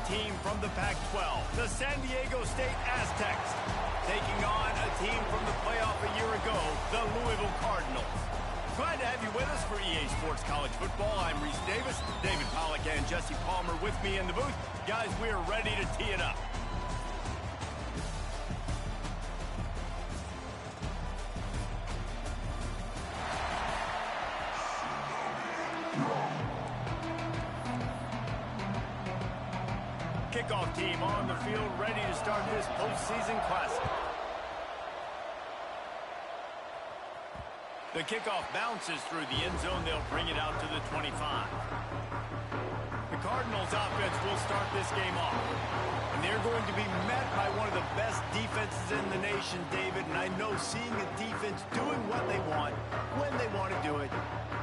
team from the Pac-12, the San Diego State Aztecs, taking on a team from the playoff a year ago, the Louisville Cardinals. Glad to have you with us for EA Sports College Football. I'm Reese Davis, David Pollack and Jesse Palmer with me in the booth. Guys, we're ready to tee it up. Kickoff team on the field, ready to start this postseason classic. The kickoff bounces through the end zone. They'll bring it out to the 25. The Cardinals offense will start this game off. And they're going to be met by one of the best defenses in the nation, David. And I know seeing a defense doing what they want, when they want to do it,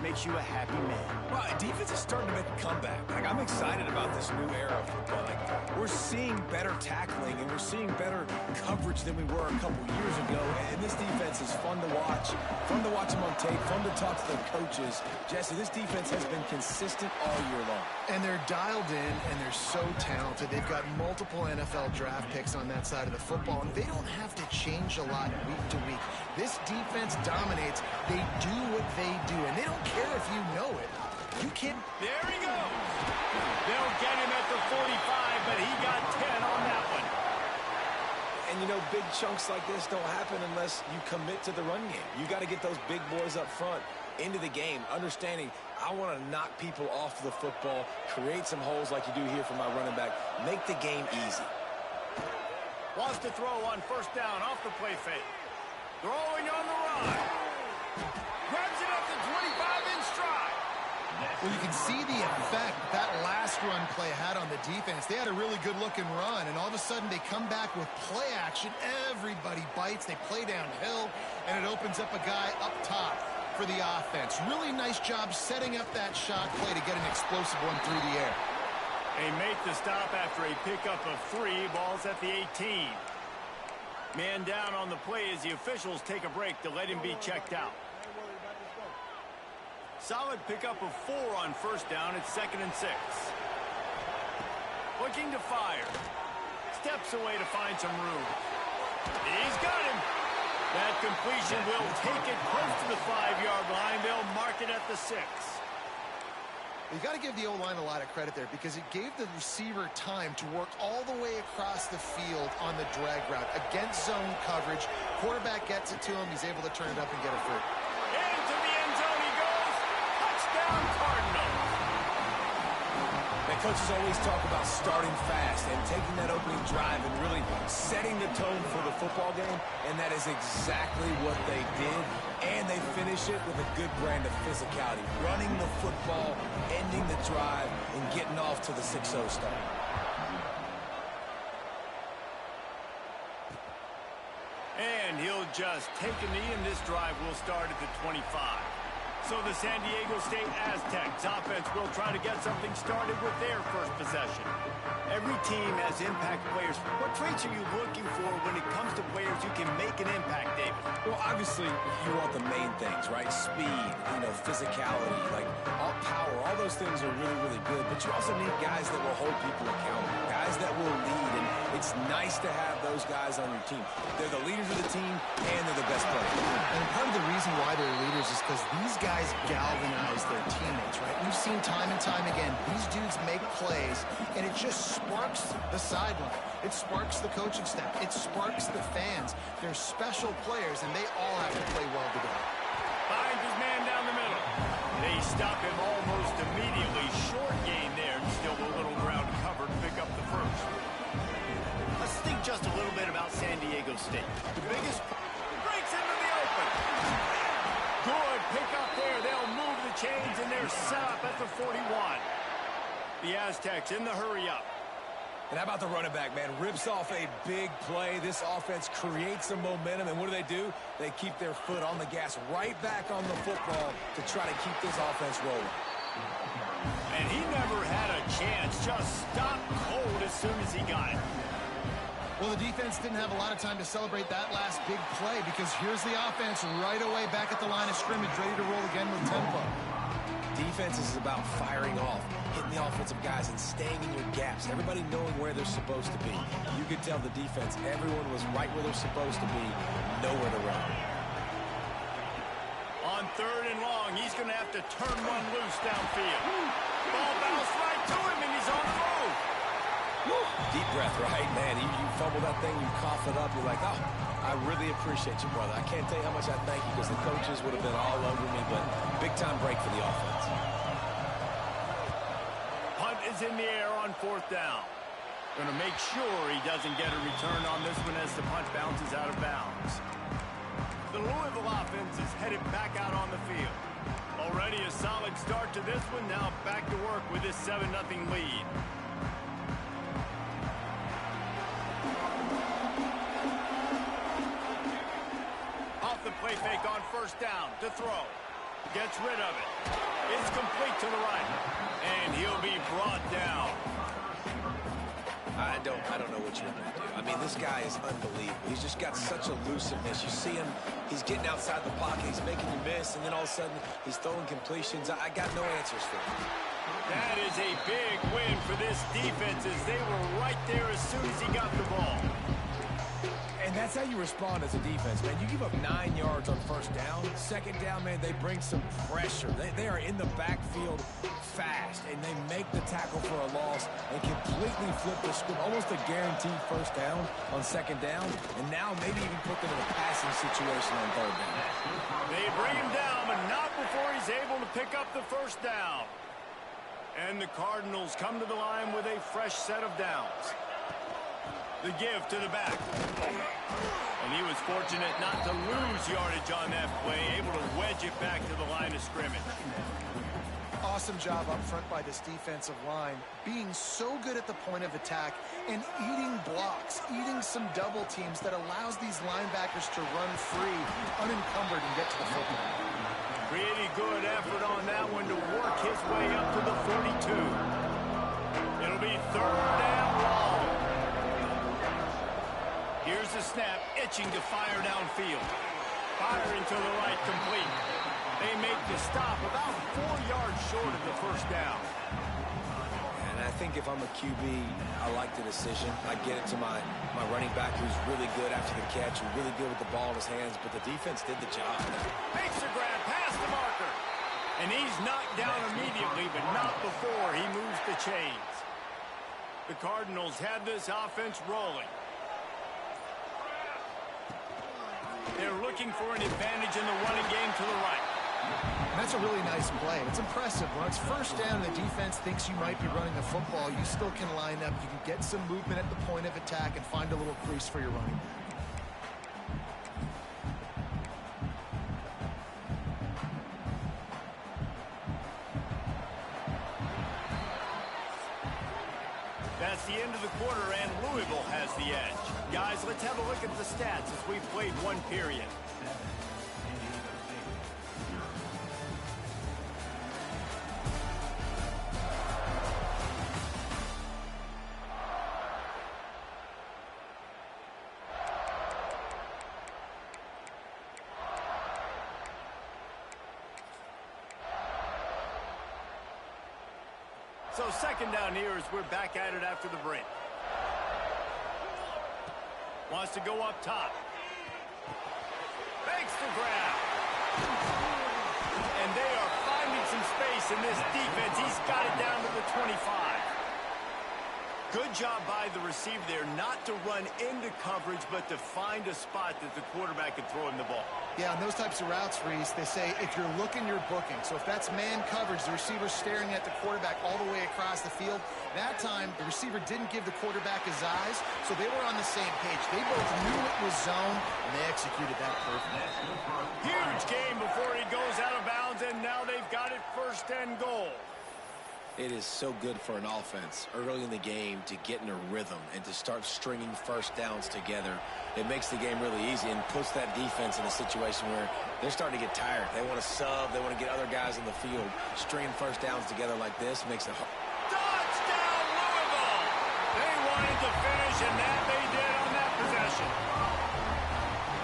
makes you a happy man. Well, defense is starting to make a comeback. Like, I'm excited about this new era of football. Like, we're seeing better tackling and we're seeing better coverage than we were a couple years ago. And this defense is fun to watch them on tape, fun to talk to their coaches. Jesse, this defense has been consistent all year long. And they're dialed in and they're so talented. They've got multiple NFL draft picks on that side of the football, and they don't have to change a lot week to week. This defense dominates. They do what they do, and they don't care if you know it. You kidding? There he goes. They'll get him at the 45, but he got 10 on that one. And, you know, big chunks like this don't happen unless you commit to the run game. You got to get those big boys up front into the game, understanding I want to knock people off the football, create some holes like you do here for my running back, make the game easy. Wants to throw on first down off the play fake. Throwing on the run. Grabs it up to 25 in stride. Well, you can see the effect that last run play had on the defense. They had a really good-looking run, and all of a sudden they come back with play action. Everybody bites. They play downhill, and it opens up a guy up top for the offense. Really nice job setting up that shot play to get an explosive one through the air. They make the stop after a pickup of 3. Ball's at the 18. Man down on the play as the officials take a break to let him be checked out. Solid pickup of 4 on first down. It's 2nd and 6. Looking to fire. Steps away to find some room. He's got him. That completion will take it close to the 5-yard line. They'll mark it at the 6. You got to give the O-line a lot of credit there because it gave the receiver time to work all the way across the field on the drag route against zone coverage. Quarterback gets it to him. He's able to turn it up and get it free. Into the end zone he goes. Touchdown, Cardinals. And coaches always talk about starting fast and taking that opening drive and really setting the tone for the football game, and that is exactly what they did, and they finish it with a good brand of physicality, running the football, ending the drive, and getting off to the 6-0 start. And he'll just take a knee, and this drive will start at the 25. So the San Diego State Aztecs offense will try to get something started with their first possession. Every team has impact players. What traits are you looking for when it comes to players who can make an impact, David? Well, obviously, you want the main things, right? Speed, physicality, like all power. All those things are really, really good. But you also need guys that will hold people accountable, guys that will lead. And it's nice to have those guys on your team. They're the leaders of the team, and they're the best players. And part of the reason why they're leaders is because these guys galvanize their teammates, right? We've seen time and time again, these dudes make plays, and it just sparks the sideline. It sparks the coaching staff. It sparks the fans. They're special players, and they all have to play well together. Finds his man down the middle. They stop him almost immediately. Short gain there, and still a little ground covered. Pick up the first. Let's think just a little bit about San Diego State. The biggest breaks into the open. Good pick up there. They'll move the chains, and they're set up at the 41. The Aztecs in the hurry up. And how about the running back, man? Rips off a big play. This offense creates some momentum, and what do? They keep their foot on the gas, right back on the football to try to keep this offense rolling. And he never had a chance. Just stopped cold as soon as he got it. Well, the defense didn't have a lot of time to celebrate that last big play because here's the offense right away back at the line of scrimmage, ready to roll again with tempo. Defense is about firing off. hitting the offensive guys and staying in your gaps, everybody knowing where they're supposed to be. You could tell the defense, everyone was right where they're supposed to be, nowhere to run. On 3rd and long, he's going to have to turn one loose downfield. Ball bounced right to him, and he's on the move. Deep breath, right? Man, you fumble that thing, you cough it up, you're like, oh, I really appreciate you, brother. I can't tell you how much I thank you because the coaches would have been all over me, but big-time break for the offense. Punt is in the air on 4th down. Going to make sure he doesn't get a return on this one as the punt bounces out of bounds. The Louisville offense is headed back out on the field. Already a solid start to this one. Now back to work with this 7-0 lead. Off the play fake on 1st down to throw. Gets rid of it. It's complete to the right. And he'll be brought down. I don't know what you're going to do. I mean, this guy is unbelievable. He's just got such elusiveness. You see him, he's getting outside the pocket, he's making you miss, and then all of a sudden, he's throwing completions. I got no answers for him. That is a big win for this defense as they were right there as soon as he got the ball. And that's how you respond as a defense, man. You give up 9 yards on 1st down. 2nd down, man, they bring some pressure. They are in the backfield fast, and they make the tackle for a loss and completely flip the script. Almost a guaranteed 1st down on 2nd down, and now maybe even put them in a passing situation on 3rd down. They bring him down, but not before he's able to pick up the 1st down. And the Cardinals come to the line with a fresh set of downs. The give to the back. And he was fortunate not to lose yardage on that play, able to wedge it back to the line of scrimmage. Awesome job up front by this defensive line, being so good at the point of attack and eating blocks, eating some double teams that allows these linebackers to run free, unencumbered, and get to the football. Pretty good effort on that one to work his way up to the 42. It'll be 3rd and long. Here's the snap, itching to fire downfield. Firing to the right, complete. They make the stop about 4 yards short of the 1st down. And I think if I'm a QB, I like the decision. I get it to my running back who's really good after the catch, who's really good with the ball in his hands, but the defense did the job. Makes the grab past the marker. And he's knocked down immediately, but not before he moves the chains. The Cardinals have this offense rolling. They're looking for an advantage in the running game to the right. That's a really nice play. It's impressive. When it's 1st down and the defense thinks you might be running the football, you still can line up. You can get some movement at the point of attack and find a little crease for your running back. That's the end of the quarter, and Louisville has the edge. Guys, let's have a look at the stats as we've played one period. So 2nd down here as we're back at it after the break. Wants to go up top. Makes the grab. And they are finding some space in this defense. He's got it down to the 25. Good job by the receiver there not to run into coverage, but to find a spot that the quarterback can throw him the ball. Yeah, on those types of routes, Reese, they say if you're looking, you're booking. So if that's man coverage, the receiver's staring at the quarterback all the way across the field. That time, the receiver didn't give the quarterback his eyes, so they were on the same page. They both knew it was zone, and they executed that perfectly. Huge game before he goes out of bounds, and now they've got it 1st and goal. It is so good for an offense early in the game to get in a rhythm and to start stringing 1st downs together. It makes the game really easy and puts that defense in a situation where they're starting to get tired. They want to sub. They want to get other guys in the field. Stringing 1st downs together like this makes it hard. Touchdown, Louisville! They wanted to finish, and that they did on that possession.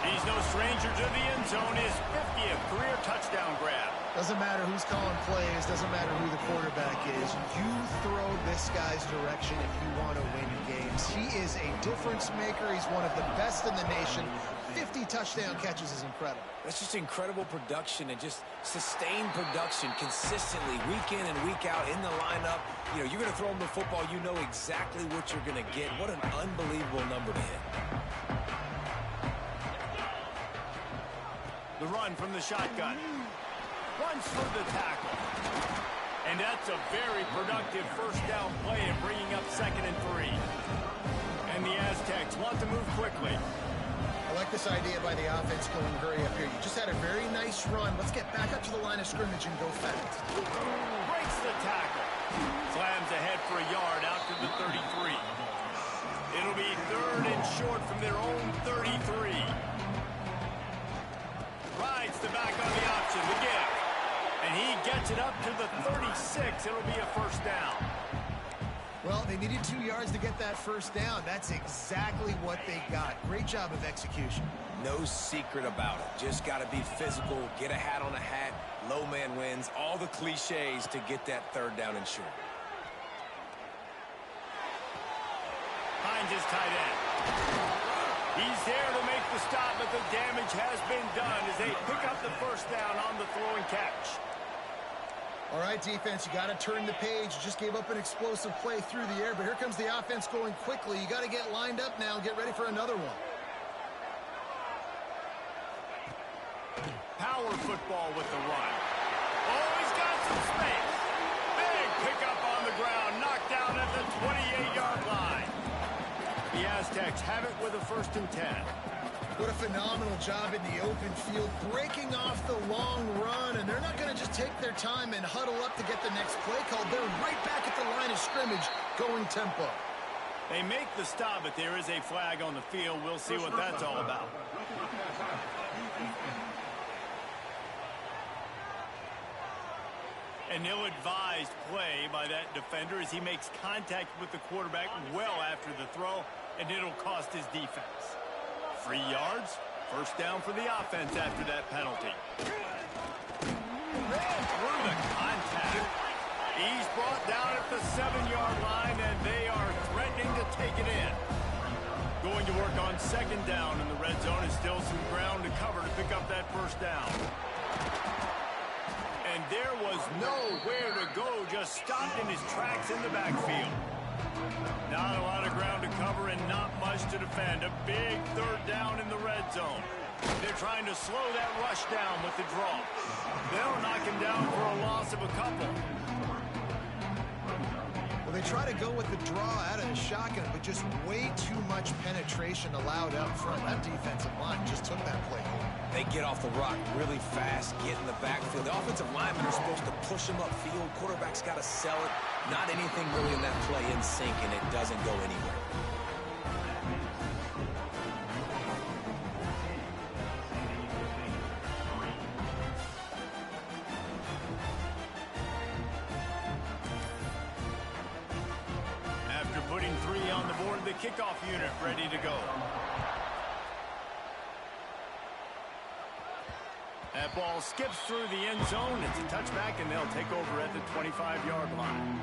He's no stranger to the end zone. His 50th career touchdown grab. Doesn't matter who's calling plays, doesn't matter who the quarterback is. You throw this guy's direction if you want to win games. He is a difference maker. He's one of the best in the nation. 50 touchdown catches is incredible. That's just incredible production and just sustained production consistently week in and week out in the lineup. You know, you're going to throw him the football, you know exactly what you're going to get. What an unbelievable number to hit. The run from the shotgun. Runs for the tackle. And that's a very productive first down play and bringing up 2nd and 3. And the Aztecs want to move quickly. I like this idea by the offense going hurry up here. You just had a very nice run. Let's get back up to the line of scrimmage and go fast. Breaks the tackle. Slams ahead for a yard out to the 33. It'll be 3rd and short from their own 33. Rides the back on the option, the give. And he gets it up to the 36. It'll be a first down. Well, they needed 2 yards to get that first down. That's exactly what they got. Great job of execution. No secret about it. Just got to be physical, get a hat on a hat, low man wins, all the cliches to get that 3rd down and short. Finds his tight end. He's there to make the stop, but the damage has been done as they pick up the first down on the throwing catch. All right, defense, you got to turn the page. You just gave up an explosive play through the air, but here comes the offense going quickly. You got to get lined up now and get ready for another one. Power football with the run. Oh, he's got some space. Big pickup on the ground, knocked down at the 28-yard line. The Aztecs have it with a 1st and 10. What a phenomenal job in the open field, breaking off the long run, and they're not going to just take their time and huddle up to get the next play called. They're right back at the line of scrimmage, going tempo. They make the stop, but there is a flag on the field. We'll see what that's all about. An ill-advised play by that defender as he makes contact with the quarterback well after the throw, and it'll cost his defense. 3 yards, first down for the offense after that penalty. Ran through the contact. He's brought down at the 7-yard line, and they are threatening to take it in. Going to work on 2nd down in the red zone is still some ground to cover to pick up that first down. And there was nowhere to go, just stopped in his tracks in the backfield. Not a lot of ground to cover and not much to defend. A big 3rd down in the red zone. They're trying to slow that rush down with the draw. They'll knock him down for a loss of a couple. Well, they try to go with the draw out of the shotgun, but just way too much penetration allowed up front. That defensive line just took that play. They get off the rock really fast, get in the backfield. The offensive linemen are supposed to push them upfield. Quarterback's got to sell it. Not anything really in that play in sync, and it doesn't go anywhere. After putting 3 on the board, the kickoff unit ready to go. That ball skips through the end zone. It's a touchback, and they'll take over at the 25-yard line.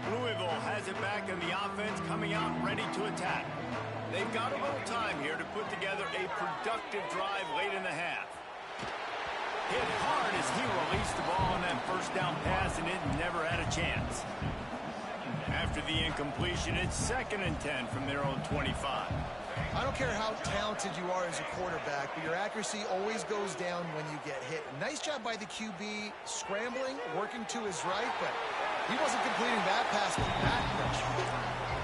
Louisville has it back, and the offense coming out ready to attack. They've got a little time here to put together a productive drive late in the half. Hit hard as he released the ball on that first down pass, and it never had a chance. After the incompletion, it's 2nd and 10 from their own 25. I don't care how talented you are as a quarterback, but your accuracy always goes down when you get hit. Nice job by the QB scrambling, working to his right, but he wasn't completing that pass with that pressure.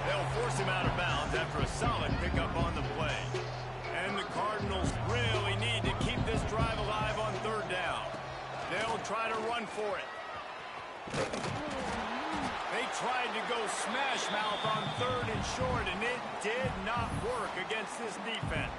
They'll force him out of bounds after a solid pickup on the play. And the Cardinals really need to keep this drive alive on 3rd down. They'll try to run for it. They tried to go smash mouth on 3rd and short, and it did not work against this defense.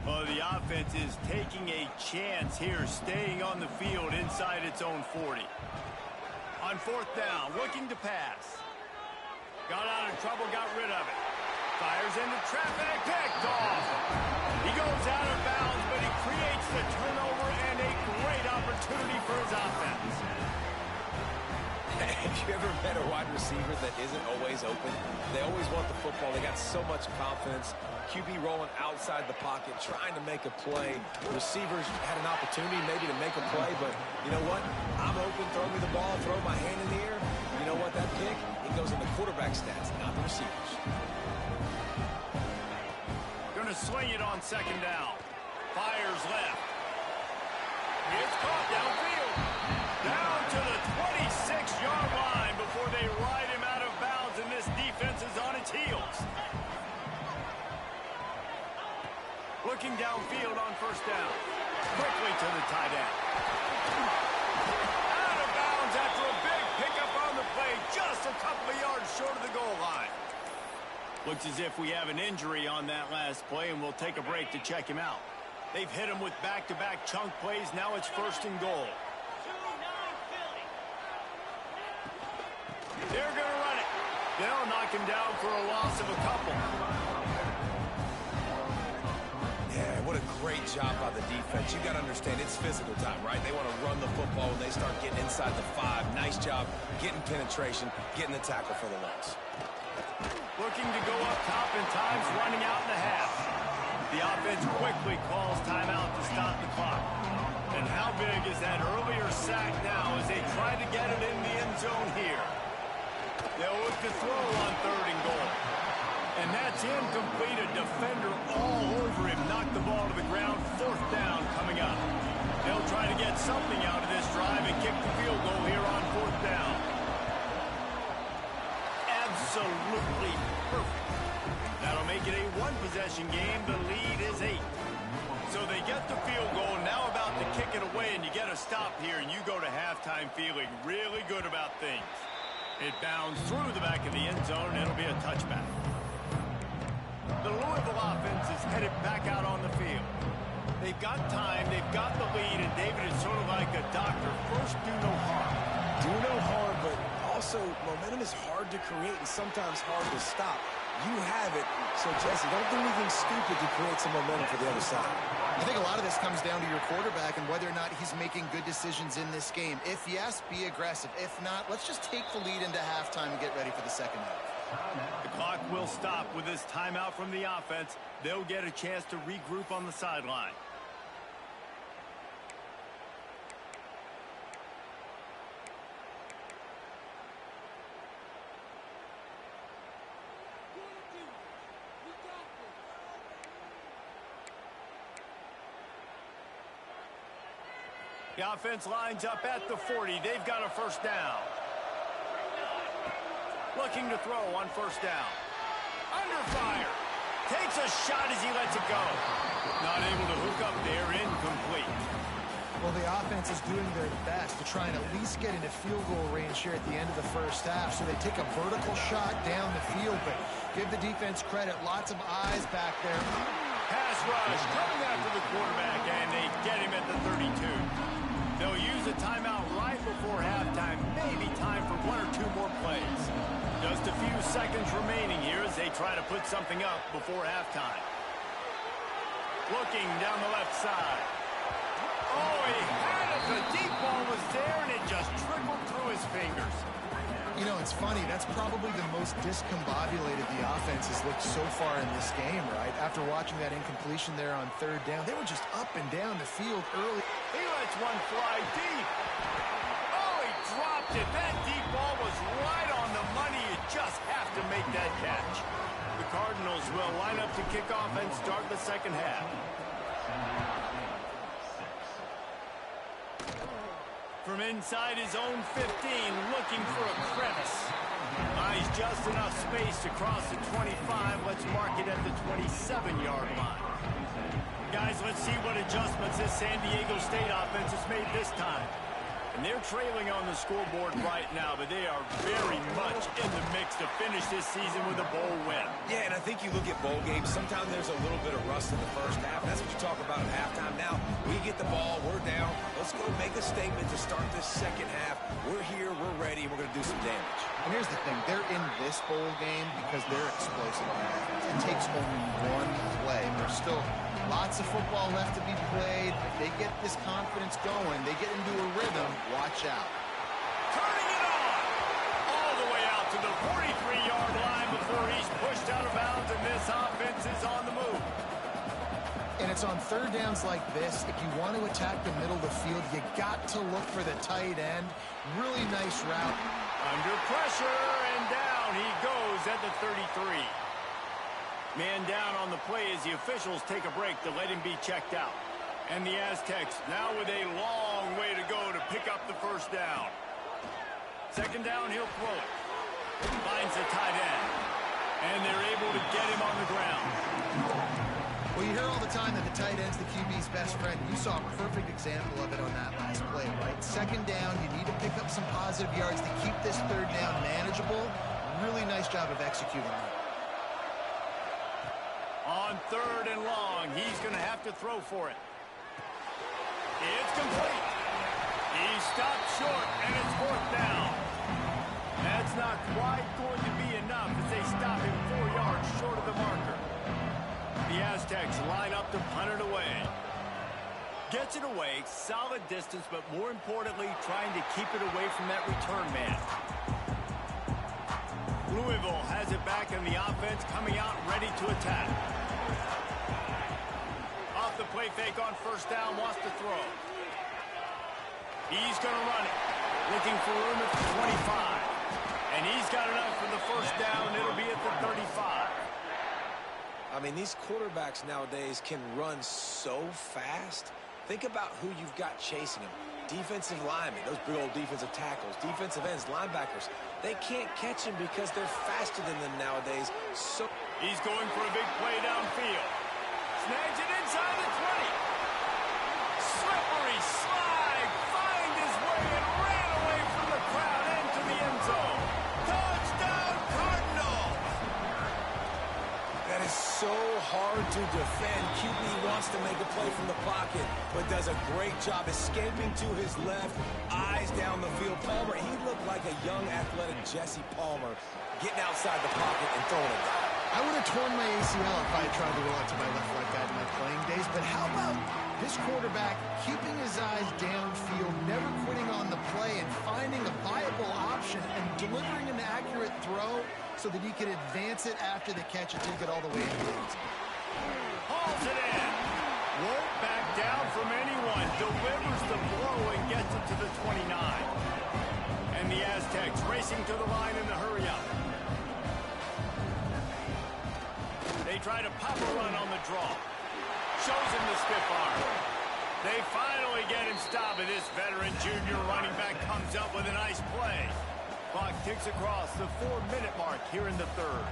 Well, the offense is taking a chance here, staying on the field inside its own 40. On fourth down, looking to pass. Got out of trouble, got rid of it. Fires into traffic, picked off. He goes out of bounds, but he creates the turnover and a great opportunity for his offense. Have you ever met a wide receiver that isn't always open? They always want the football. They got so much confidence. QB rolling outside the pocket, trying to make a play. Receivers had an opportunity maybe to make a play, but you know what? I'm open, throw me the ball, throw my hand in the air. You know what? That pick, it goes in the quarterback stats, not the receivers. Going to swing it on second down. Fires left. It's caught downfield. Down to the 26-yard line before they ride him out of bounds, and this defense is on its heels. Looking downfield on first down. Quickly to the tight end. Out of bounds after a big pickup on the play, just a couple of yards short of the goal line. Looks as if we have an injury on that last play, and we'll take a break to check him out. They've hit him with back-to-back chunk plays. Now it's first and goal. They're going to run it. They'll knock him down for a loss of a couple. Yeah, what a great job by the defense. You got to understand, it's physical time, right? They want to run the football when they start getting inside the 5. Nice job getting penetration, getting the tackle for the loss. Looking to go up top and time's running out in the half. The offense quickly calls timeout to stop the clock. And how big is that earlier sack now as they try to get it in the end zone here? They'll look to throw on third and goal. And that's incomplete. A defender all over him. Knocked the ball to the ground. Fourth down coming up. They'll try to get something out of this drive and kick the field goal here on fourth down. Absolutely perfect. That'll make it a one-possession game. The lead is 8. So they get the field goal. Now about to kick it away, and you get a stop here, and you go to halftime feeling really good about things. It bounds through the back of the end zone, and it'll be a touchback. The Louisville offense is headed back out on the field. They've got time, they've got the lead, and David is sort of like a doctor. First, do no harm. Do no harm, but also momentum is hard to create and sometimes hard to stop. You have it, so Jesse, don't do anything stupid to create some momentum for the other side. I think a lot of this comes down to your quarterback and whether or not he's making good decisions in this game. If yes, be aggressive. If not, let's just take the lead into halftime and get ready for the second half. The clock will stop with this timeout from the offense. They'll get a chance to regroup on the sideline. The offense lines up at the 40. They've got a first down. Looking to throw on first down. Under fire. Takes a shot as he lets it go. Not able to hook up there. Incomplete. Well, the offense is doing their best to try and at least get into field goal range here at the end of the first half. So they take a vertical shot down the field, but give the defense credit. Lots of eyes back there. Pass rush coming after the quarterback, and they get him at the 32. They'll use a timeout right before halftime. Maybe time for 1 or 2 more plays. Just a few seconds remaining here as they try to put something up before halftime. Looking down the left side. Oh, he had it. The deep ball was there, and it just trickled through his fingers. You know, it's funny. That's probably the most discombobulated the offense has looked so far in this game, right? After watching that incompletion there on third down, they were just up and down the field early. He lets one fly deep. Oh, he dropped it. That deep ball was right on the money. You just have to make that catch. The Cardinals will line up to kick off and start the second half. From inside his own 15, looking for a crevice. Buys just enough space to cross the 25. Let's mark it at the 27-yard line. Guys, let's see what adjustments this San Diego State offense has made this time. And they're trailing on the scoreboard right now, but they are very much in the mix to finish this season with a bowl win. Yeah, and I think you look at bowl games, sometimes there's a little bit of rust in the first half. That's what you talk about at halftime. Now, we get the ball, we're down. Let's go make a statement to start this second half. We're here, we're ready, and we're going to do some damage. And here's the thing. They're in this bowl game because they're explosive on offense. It takes only one play. There's still lots of football left to be played. If they get this confidence going, they get into a rhythm, watch out. Turning it on! All the way out to the 43-yard line before he's pushed out of bounds, and this offense is on the move. And it's on third downs like this. If you want to attack the middle of the field, you got to look for the tight end. Really nice route. Under pressure, and down he goes at the 33. Man down on the play as the officials take a break to let him be checked out. And the Aztecs now with a long way to go to pick up the first down. Second down, he'll throw it. Finds the tight end. And they're able to get him on the ground. Well, you hear all the time that the tight end's the QB's best friend. You saw a perfect example of it on that last play, right? Second down, you need to pick up some positive yards to keep this third down manageable. Really nice job of executing that. On third and long, he's going to have to throw for it. It's complete. He stopped short, and it's fourth down. That's not quite going to be enough as they stop him 4 yards short of the marker. The Aztecs line up to punt it away. Gets it away, solid distance, but more importantly, trying to keep it away from that return man. Louisville has it back in the offense, coming out ready to attack. Off the play fake on first down, wants to throw. He's going to run it. Looking for room at the 25. And he's got enough for the first down. It'll be at the 35. I mean, these quarterbacks nowadays can run so fast. Think about who you've got chasing them. Defensive linemen, those big old defensive tackles, defensive ends, linebackers. They can't catch him because they're faster than them nowadays. So he's going for a big play downfield. Snags it inside the 20. Slippery slide. Find his way and ran away from the crowd into the end zone. Touchdown, Cardinal. that is so hard to defend. QB wants to make a play from the pocket, but does a great job escaping to his left, eyes down the field. Palmer, he looked like a young, athletic Jesse Palmer, getting outside the pocket and throwing it down. I would have torn my ACL if I had tried to roll out to my left like that in my playing days, but how about this quarterback keeping his eyes downfield, never quitting on the play, and finding a viable option and delivering an accurate throw so that he could advance it after the catch and take it all the way into the end zone. Hauls it in. Won't back down from anyone. Delivers the blow and gets it to the 29. And the Aztecs racing to the line in the hurry-up. They try to pop a run on the draw. Shows him the stiff arm. They finally get him stopped, and this veteran junior running back comes up with a nice play. Clock ticks across the 4-minute mark here in the third.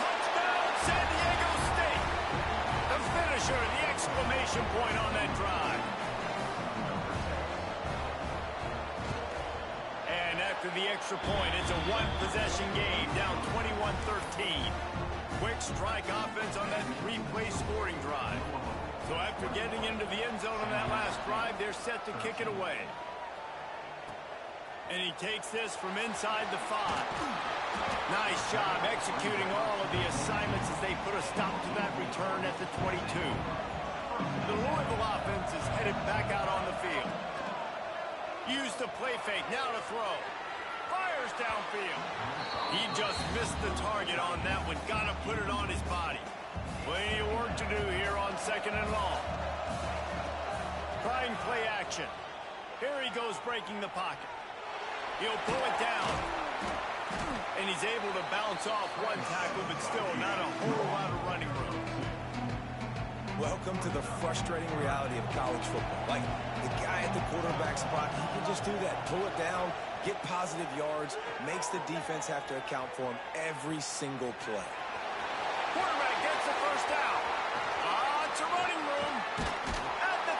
Touchdown, San Diego State! The finisher, the exclamation point on that drive. And after the extra point, it's a one-possession game, down 21-13. Quick strike offense on that three-play scoring drive. So after getting into the end zone on that last drive, they're set to kick it away. And he takes this from inside the 5. Nice job executing all of the assignments as they put a stop to that return at the 22. The Louisville offense is headed back out on the field. Use the play fake, now to throw. Fires downfield. He just missed the target on that one. Gotta put it on his body. Plenty of work to do here on second and long. Trying play action. Here he goes breaking the pocket. He'll pull it down. And he's able to bounce off one tackle, but still not a whole lot of running room. Welcome to the frustrating reality of college football. Like, the guy at the quarterback spot, he can just do that. Pull it down, get positive yards, makes the defense have to account for him every single play. Quarterback gets the first down. It's a running room at the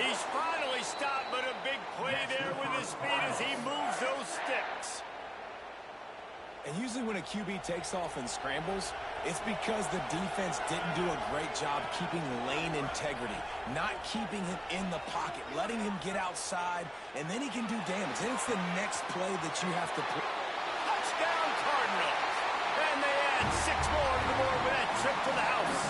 30. He's finally stopped, but a big play there with his speed as he moves those sticks. And usually when a QB takes off and scrambles, it's because the defense didn't do a great job keeping lane integrity, not keeping him in the pocket, letting him get outside, and then he can do damage. And it's the next play that you have to put. Touchdown Cardinals. And they add 6 more to the board with that trip to the house.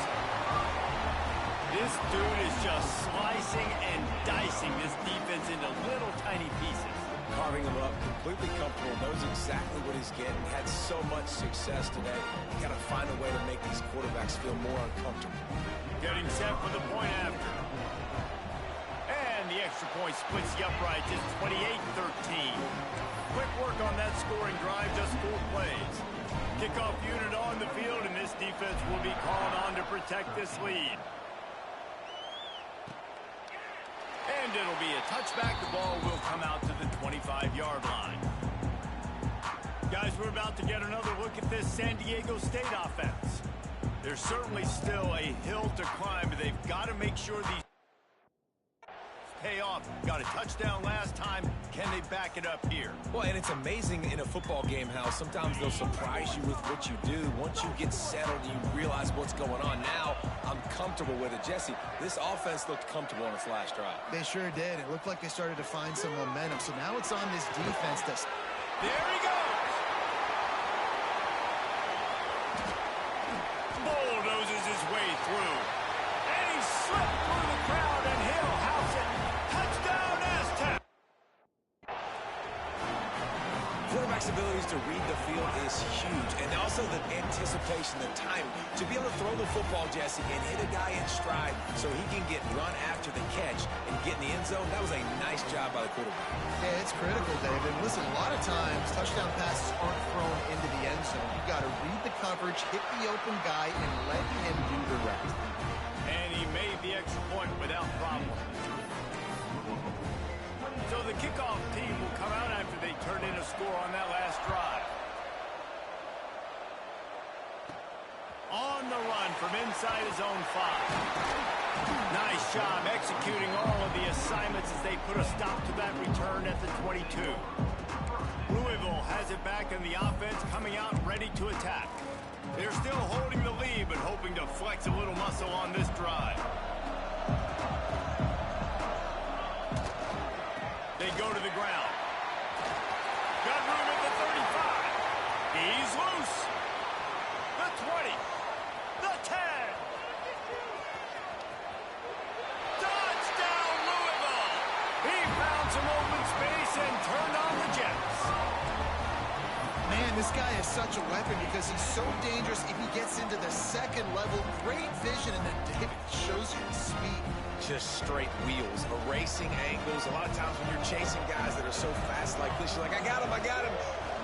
This dude is just slicing and dicing this defense into little tiny pieces. Carving him up, completely comfortable, knows exactly what he's getting, had so much success today. You got to find a way to make these quarterbacks feel more uncomfortable. Getting set for the point after. And the extra point splits the uprights. It's 28-13. Quick work on that scoring drive, just 4 plays. Kickoff unit on the field, and this defense will be called on to protect this lead. And it'll be a touchback. The ball will come out to the 25-yard line. Guys, we're about to get another look at this San Diego State offense. There's certainly still a hill to climb, but they've got to make sure these pay off. Got a touchdown last time. Can they back it up here? Well, and it's amazing in a football game how sometimes they'll surprise you with what you do. Once you get settled, you realize what's going on. Now, I'm comfortable with it. Jesse, this offense looked comfortable on its last drive. They sure did. It looked like they started to find some momentum. So now it's on this defense to... There he goes! Bulldozes his way through. And he slipped through the crowd, and he'll house it. Touchdown, Aztec! Quarterback's abilities to read the field is huge, and also the anticipation, the time to be able to throw the football, Jesse, and hit a guy in stride so he can get run after the catch and get in the end zone. That was a nice job by the quarterback. Yeah, it's critical, David. Listen, a lot of times touchdown passes aren't thrown into the end zone. You've got to read the coverage, hit the open guy, and let him do the rest. And he made the extra point without problem. So the kickoff team will come out after they turn in a score on that last drive. On the run from inside his own 5. Nice job executing all of the assignments as they put a stop to that return at the 22. Louisville has it back in the offense, coming out ready to attack. They're still holding the lead, but hoping to flex a little muscle on this drive. They go to the ground. Got room at the 35. He's loose. The 20. The 10. Touchdown, Louisville. He found some open space and turned on the Jets. Man, this guy is such a weapon because he's so dangerous if he gets into the second level. Great vision, and then David shows you his speed. Just straight wheels, erasing angles. A lot of times when you're chasing guys that are so fast like this, you're like, I got him, I got him.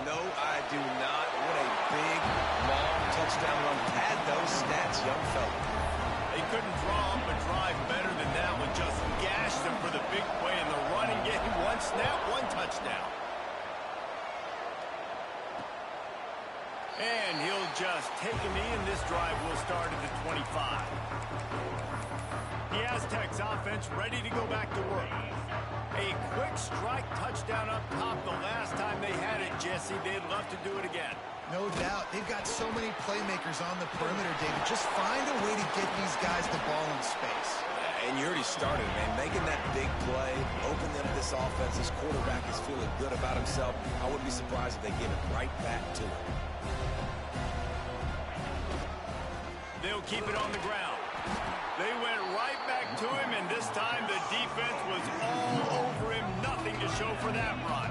No, I do not. What a big, long touchdown run. Pad those stats, young fella. They couldn't draw up a drive better than that one. Just gashed them for the big play in the running game. 1 snap, 1 touchdown. And he'll just take a knee, and this drive will start at the 25. The Aztecs offense ready to go back to work. A quick strike touchdown up top the last time they had it, Jesse. They'd love to do it again. No doubt. They've got so many playmakers on the perimeter, David. Just find a way to get these guys the ball in space. And you already started, man. Making that big play, open them this offense. This quarterback is feeling good about himself. I wouldn't be surprised if they give it right back to him. They'll keep it on the ground. They went right back to him, and this time the defense was all over him. Nothing to show for that run.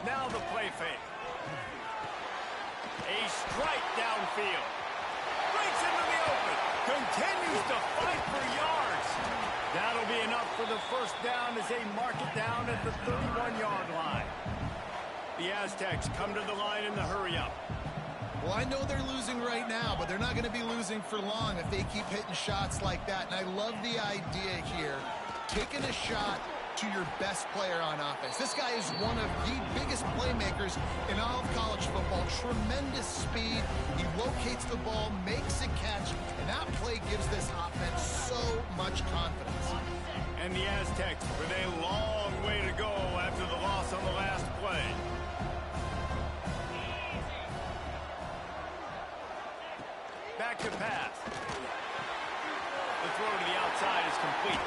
Now the play fake. A strike downfield. Breaks into the open. Continues to fight for yards. That'll be enough for the first down as they mark it down at the 31-yard line. The Aztecs come to the line in the hurry-up. Well, I know they're losing right now, but they're not going to be losing for long if they keep hitting shots like that. And I love the idea here, taking a shot to your best player on offense. This guy is one of the biggest playmakers in all of college football. Tremendous speed. He locates the ball, makes a catch, and that play gives this offense so much confidence. And the Aztecs with a long way to go after the loss on the last play. Back to pass. The throw to the outside is complete.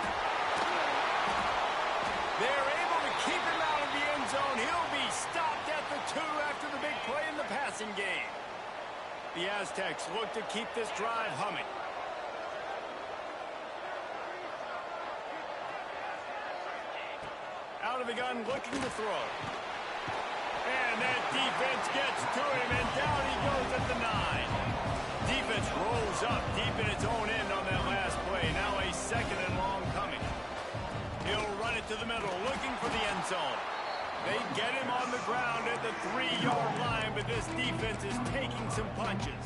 They're able to keep him out of the end zone. He'll be stopped at the 2 after the big play in the passing game. The Aztecs look to keep this drive humming. Out of the gun, looking to throw. And that defense gets to him, and down he goes at the 9. Defense rolls up deep in its own end on that last play. Now a 2nd and long coming. He'll run it to the middle, looking for the end zone. They get him on the ground at the 3-yard line, but this defense is taking some punches.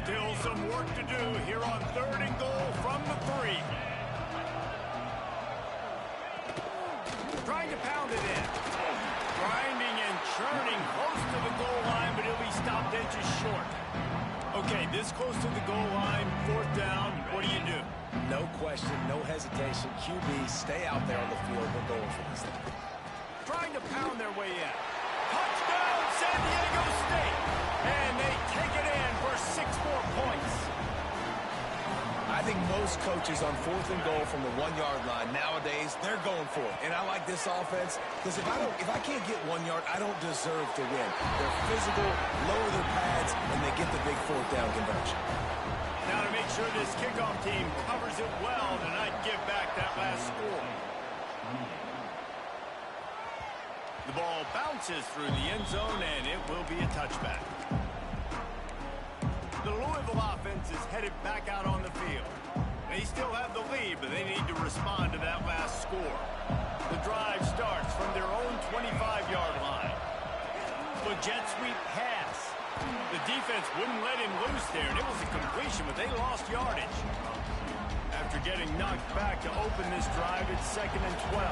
Still some work to do here on 3rd and goal from the 3. Trying to pound it in. Grinding and churning close to the goal line, but he'll be stopped inches short. Okay, this close to the goal line, 4th down, what do you do? No question, no hesitation. QB, stay out there on the field. We're going for this thing. Trying to pound their way in. Touchdown, San Diego State! And they take it in for 6 more points. I think most coaches on 4th and goal from the 1-yard line nowadays, they're going for it. And I like this offense because if I can't get 1 yard, I don't deserve to win. They're physical, lower their pads, and they get the big 4th down conversion. Now to make sure this kickoff team covers it well to not give back that last score. The ball bounces through the end zone, and it will be a touchback. The Louisville offense is headed back out on the field. They still have the lead, but they need to respond to that last score. The drive starts from their own 25-yard line. The jet sweep pass. The defense wouldn't let him loose there, and it was a completion, but they lost yardage. After getting knocked back to open this drive, it's 2nd and 12.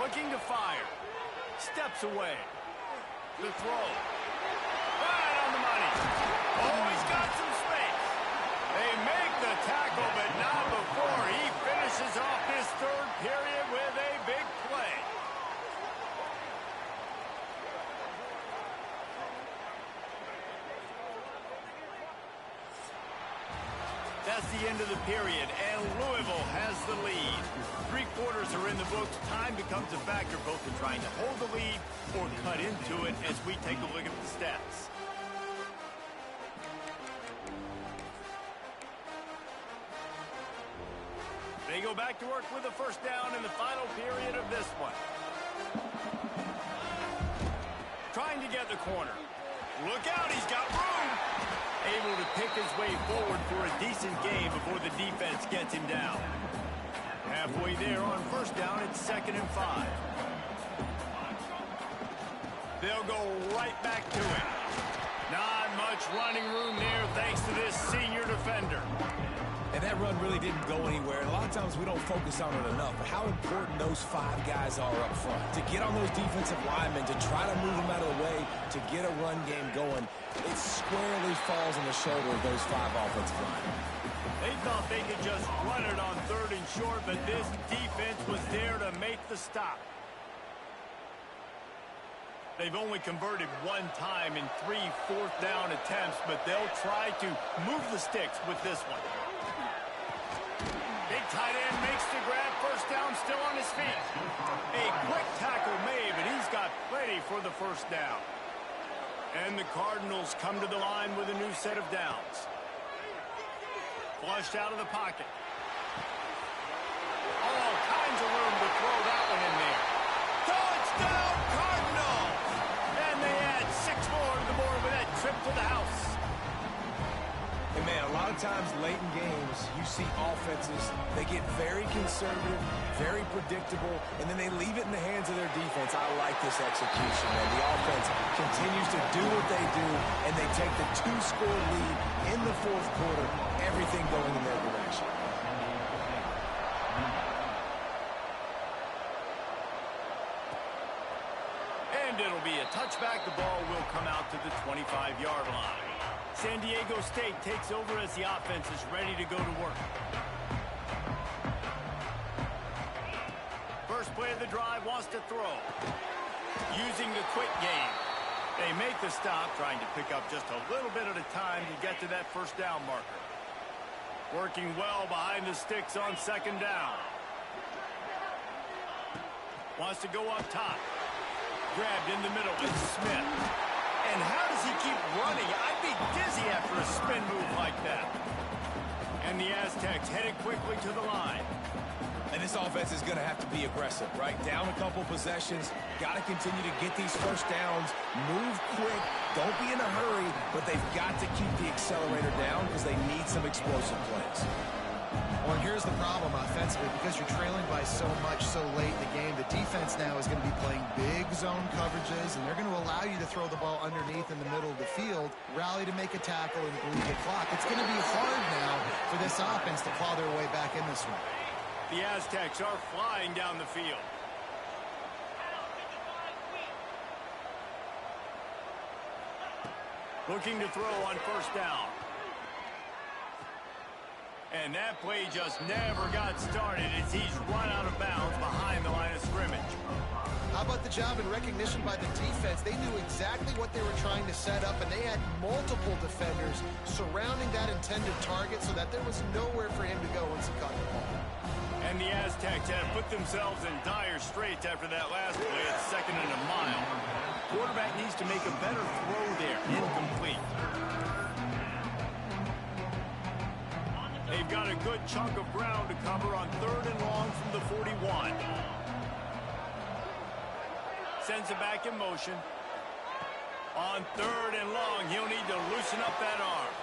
Looking to fire. Steps away. The throw. Right on the money. Oh, he's got some space. They make the tackle, but not before he finishes off this 3rd period with a big play. That's the end of the period, and Louisville has the lead. 3 quarters are in the books. Time becomes a factor, both in trying to hold the lead or cut into it as we take a look at the stats. They go back to work with a 1st down in the final period of this one. Trying to get the corner. Look out, he's got room. Able to pick his way forward for a decent gain before the defense gets him down. Halfway there on 1st down, it's 2nd and 5. They'll go right back to it. Not much running room there thanks to this senior defender. And that run really didn't go anywhere. And a lot of times we don't focus on it enough. But how important those 5 guys are up front. To get on those defensive linemen, to try to move them out of the way, to get a run game going, it squarely falls on the shoulder of those 5 offensive linemen. They thought they could just run it on 3rd and short, but this defense was there to make the stop. They've only converted 1 time in 3 4th down attempts, but they'll try to move the sticks with this one. Big tight end makes the grab. 1st down, still on his feet. A quick tackle made, but he's got plenty for the 1st down. And the Cardinals come to the line with a new set of downs. Flushed out of the pocket. All kinds of room to throw that one in there. Touchdown, Cardinals! And they add 6 more to the board with that trip to the house. And man, a lot of times late in games, you see offenses, they get very conservative, very predictable, and then they leave it in the hands of their defense. I like this execution, man. The offense continues to do what they do, and they take the 2-score lead in the fourth quarter, everything going in their direction. And it'll be a touchback. The ball will come out to the 25-yard line. San Diego State takes over as the offense is ready to go to work. First play of the drive, wants to throw. Using the quick game. They make the stop, trying to pick up just a little bit at a time to get to that first down marker. Working well behind the sticks on second down. Wants to go up top. Grabbed in the middle, it's Smith. And how does he keep running? I'd be dizzy after a spin move like that. And the Aztecs headed quickly to the line. And this offense is going to have to be aggressive, right? Down a couple possessions. Got to continue to get these first downs. Move quick. Don't be in a hurry. But they've got to keep the accelerator down because they need some explosive plays. Well, here's the problem offensively. Because you're trailing by so much so late in the game, the defense now is going to be playing big zone coverages, and they're going to allow you to throw the ball underneath in the middle of the field, rally to make a tackle, and bleed the clock. It's going to be hard now for this offense to claw their way back in this one. The Aztecs are flying down the field. Looking to throw on first down. And that play just never got started as he's run out of bounds behind the line of scrimmage. How about the job and recognition by the defense? They knew exactly what they were trying to set up, and they had multiple defenders surrounding that intended target so that there was nowhere for him to go once he caught the ball. And the Aztecs have put themselves in dire straits after that last play at 2nd and a mile. Quarterback needs to make a better throw there. Incomplete. They've got a good chunk of ground to cover on 3rd and long from the 41. Sends it back in motion. On 3rd and long, he'll need to loosen up that arm.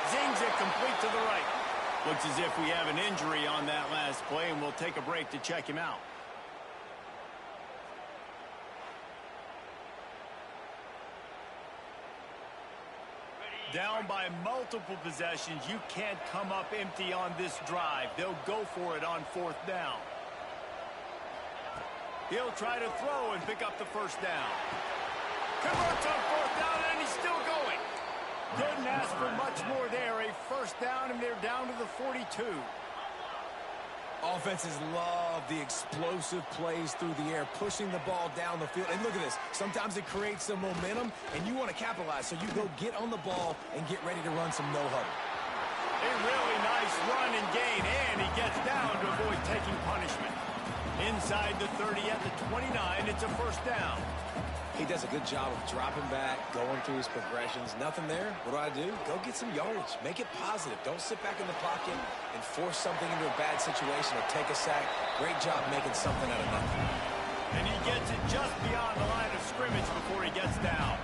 Zings it complete to the right. Looks as if we have an injury on that last play, and we'll take a break to check him out. Down by multiple possessions, you can't come up empty on this drive. They'll go for it on 4th down. He'll try to throw and pick up the first down. Converts on 4th down, and he's still going. Didn't ask for much more there. A first down, and they're down to the 42. Offenses love the explosive plays through the air, pushing the ball down the field. And look at this. Sometimes it creates some momentum, and you want to capitalize. So you go get on the ball and get ready to run some no-huddle. A really nice run and gain, and he gets down to avoid taking punishment. Inside the 30 at the 29, it's a first down. He does a good job of dropping back, going through his progressions. Nothing there. What do? Go get some yardage. Make it positive. Don't sit back in the pocket and force something into a bad situation or take a sack. Great job making something out of nothing. And he gets it just beyond the line of scrimmage before he gets down.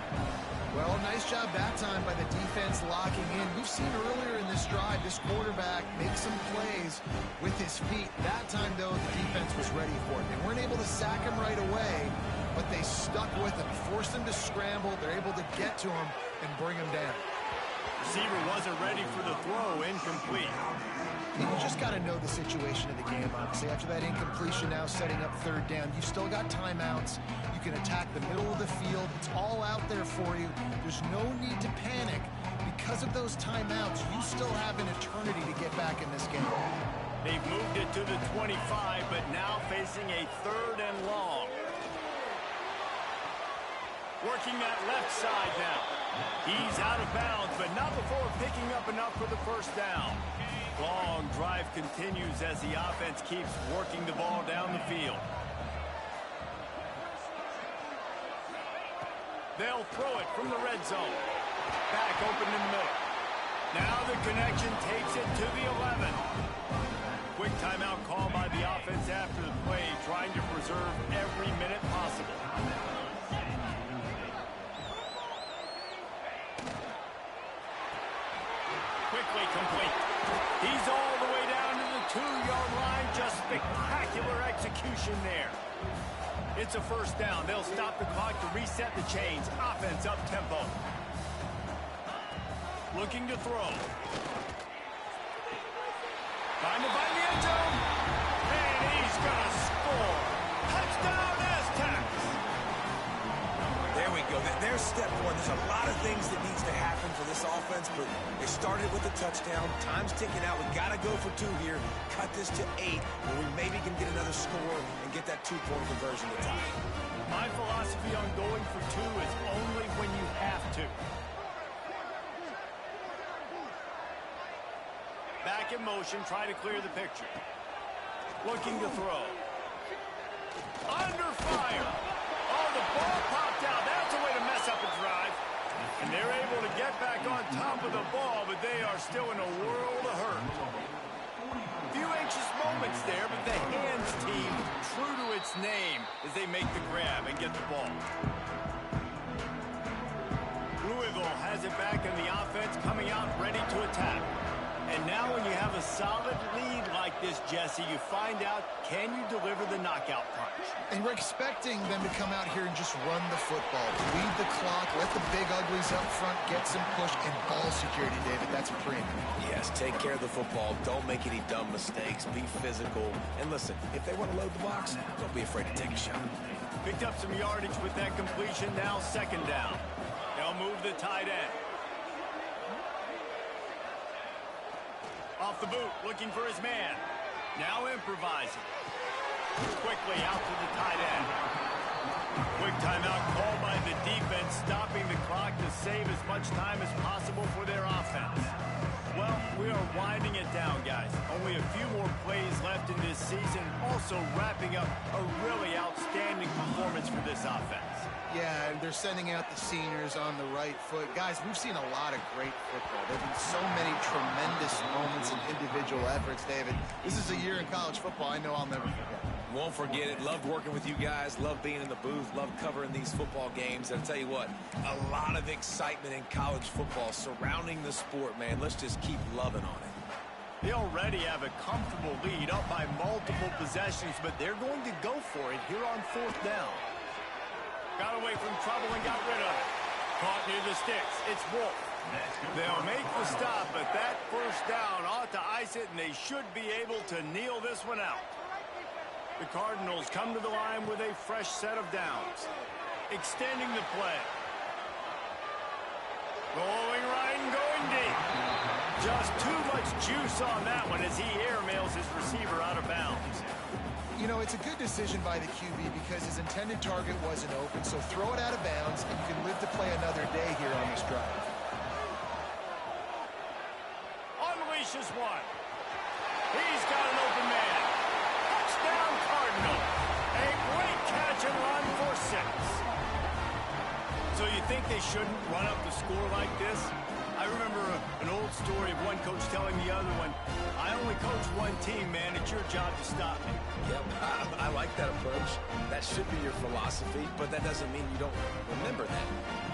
Well, nice job that time by the defense locking in. We've seen earlier in this drive, this quarterback make some plays with his feet. That time, though, the defense was ready for it. They weren't able to sack him right away, but they stuck with him, forced him to scramble. They're able to get to him and bring him down. Receiver wasn't ready for the throw, incomplete. You just got to know the situation of the game, obviously. After that incompletion, now setting up 3rd down. You've still got timeouts. You can attack the middle of the field. It's all out there for you. There's no need to panic. Because of those timeouts, you still have an eternity to get back in this game. They've moved it to the 25, but now facing a 3rd and long. Working that left side now. He's out of bounds, but not before picking up enough for the first down. Long drive continues as the offense keeps working the ball down the field. They'll throw it from the red zone. Back open in the middle. Now the connection takes it to the 11. Quick timeout call by the offense after the play, trying to preserve every minute possible. Quickly motion there. It's a first down. They'll stop the clock to reset the chains. Offense up tempo. Looking to throw. Trying to find the end zone. And he's going to score. Touchdown Aztecs. There we go. There's step one. There's a lot of things that needs to happen for this offense, but they started with a touchdown. Time's ticking out. We got to go for 2 here. Cut this to 8, and we maybe can get another score and get that 2-point conversion to tie. My philosophy on going for 2 is only when you have to. Back in motion, try to clear the picture. Looking to throw. Under fire. Oh, the ball popped out. That's a way to mess up a drive. And they're able to get back on top of the ball, but they are still in a world of hurt. Few anxious moments there, but the hands team true to its name as they make the grab and get the ball. Louisville has it back in the offense, coming out ready to attack. And now when you have a solid lead like this, Jesse, you find out, can you deliver the knockout punch? And we're expecting them to come out here and just run the football, bleed the clock, let the big uglies up front get some push, and ball security, David. That's a premium. Yes, take care of the football. Don't make any dumb mistakes. Be physical. And listen, if they want to load the box, don't be afraid to take a shot. Picked up some yardage with that completion. Now second down. They'll move the tight end. Off the boot, looking for his man. Now improvising. Quickly out to the tight end. Quick timeout called by the defense, stopping the clock to save as much time as possible for their offense. Well, we are winding it down, guys. Only a few more plays left in this season. Also wrapping up a really outstanding performance for this offense. Yeah, and they're sending out the seniors on the right foot. Guys, we've seen a lot of great football. There have been so many tremendous moments and individual efforts, David. This is a year in college football I know I'll never forget. Won't forget it. Loved working with you guys. Loved being in the booth. Loved covering these football games. And I'll tell you what, a lot of excitement in college football surrounding the sport, man. Let's just keep loving on it. They already have a comfortable lead up by multiple possessions, but they're going to go for it here on fourth down. Got away from trouble and got rid of it. Caught near the sticks. It's Wolf. They'll make the stop, but that first down ought to ice it, and they should be able to kneel this one out. The Cardinals come to the line with a fresh set of downs. Extending the play. Going right and going deep. Just too much juice on that one as he airmails his receiver out of bounds. You know, it's a good decision by the QB because his intended target wasn't open, so throw it out of bounds, and you can live to play another day here on this drive. Unleashes one. He's got an open man. Touchdown Cardinal. A great catch and run for 6. So you think they shouldn't run up the score like this? I remember an old story of one coach telling the other one, I only coach one team, man. It's your job to stop me. Yep, I like that approach. That should be your philosophy, but that doesn't mean you don't remember that.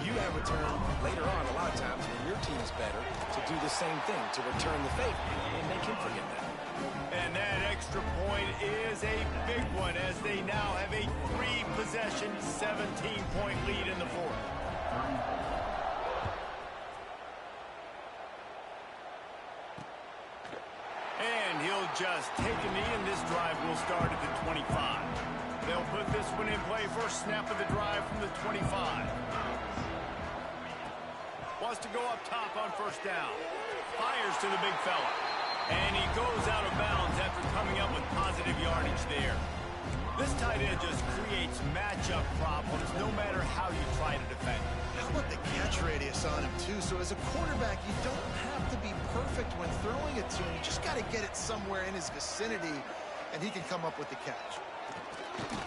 You have a turn later on a lot of times when your team's better to do the same thing, to return the favor, and make him forget that. And that extra point is a big one as they now have a 3-possession, 17-point lead in the fourth. And he'll just take a knee, and this drive will start at the 25. They'll put this one in play. First snap of the drive from the 25. Wants to go up top on first down. Fires to the big fella. And he goes out of bounds after coming up with positive yardage there. This tight end just creates matchup problems no matter how you try to defend. How about the catch radius on him, too? So as a quarterback, you don't have to be perfect when throwing it to him. You just got to get it somewhere in his vicinity, and he can come up with the catch.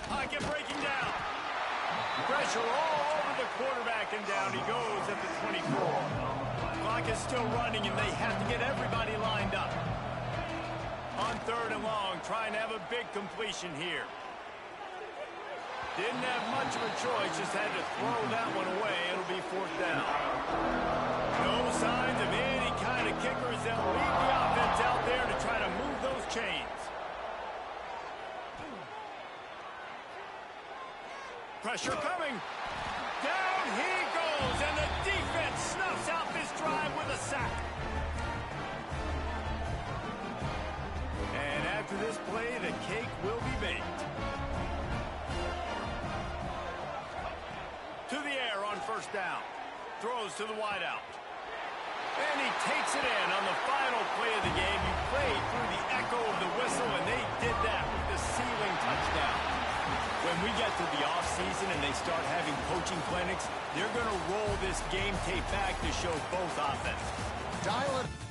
Pocket breaking down. Pressure all over the quarterback, and down he goes at the 24. Clock is still running, and they have to get everybody lined up. On third and long, trying to have a big completion here. Didn't have much of a choice, just had to throw that one away. It'll be fourth down. No signs of any kind of kickers that lead the offense out there to try to move those chains. Pressure coming. Down he goes, and the defense snuffs out this drive with a sack. And after this play, the cake will be baked. To the air on first down. Throws to the wideout. And he takes it in on the final play of the game. You played through the echo of the whistle, and they did that with the sealing touchdown. When we get to the offseason and they start having coaching clinics, they're going to roll this game tape back to show both offenses. Dial it.